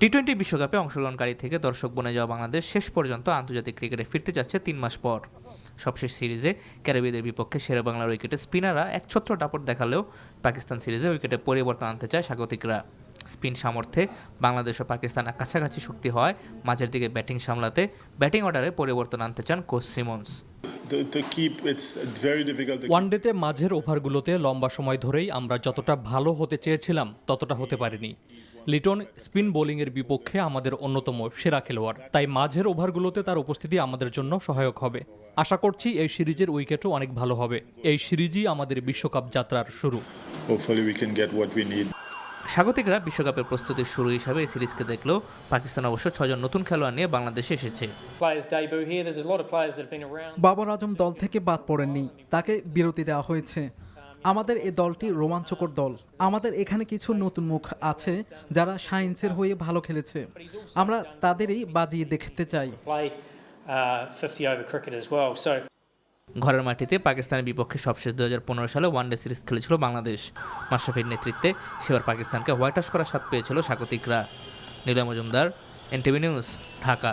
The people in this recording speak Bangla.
টি-20 বিশ্বকাপে অংশগ্রহণকারী থেকে দর্শক বনে যাওয়া বাংলাদেশ শেষ পর্যন্ত আন্তর্জাতিক ক্রিকেটে ফিরতে যাচ্ছে 3 মাস পর। সবশেষ সিরিজে ক্যারিবীয়দের বিপক্ষে শেরে বাংলার উইকেটে স্পিনাররা একছত্র দাপট দেখালেও পাকিস্তান সিরিজে উইকেটে পরিবর্তন আনতে চায় স্বাগতিকরা। স্পিন সামর্থ্যে বাংলাদেশ ও পাকিস্তান কাছাকাছি শক্তি হওয়ায় মাঝের দিকে ব্যাটিং সামলাতে ব্যাটিং অর্ডারে পরিবর্তন আনতে চান কোচ সিমন্স। ওয়ানডেতে মাঝের ওভারগুলোতে লম্বা সময় ধরেই আমরা যতটা ভালো হতে চেয়েছিলাম ততটা হতে পারিনি। লিটন স্পিন বোলিংয়ের বিপক্ষে আমাদের অন্যতম সেরা খেলোয়াড়, তাই মাঝের ওভারগুলোতে তার উপস্থিতি আমাদের জন্য সহায়ক হবে। আশা করছি এই সিরিজের উইকেটও অনেক ভালো হবে। এই সিরিজই আমাদের বিশ্বকাপ যাত্রার শুরু। স্বাগতিকরা বিশ্বকাপের প্রস্তুতির শুরু হিসাবে এই সিরিজকে দেখলেও পাকিস্তান অবশ্য 6 জন নতুন খেলোয়াড় নিয়ে বাংলাদেশে এসেছে। বাবর আজম দল থেকে বাদ পড়েননি, তাকে বিরতি দেওয়া হয়েছে। আমাদের এই দলটি রোমাঞ্চকর দল। আমাদের এখানে কিছু নতুন মুখ আছে যারা সায়েন্সের হয়ে ভালো খেলেছে। আমরা তাদেরই বাজিয়ে দেখতে চাই। ঘরের মাটিতে পাকিস্তানের বিপক্ষে সবশেষ 2015 সালে ওয়ানডে সিরিজ খেলেছিল বাংলাদেশ। মাশরাফির নেতৃত্বে সেবার পাকিস্তানকে হোয়াইট ওয়াশ করার স্বাদ পেয়েছিল স্বাগতিকরা। নীলা মজুমদার, এনটিভি নিউজ, ঢাকা।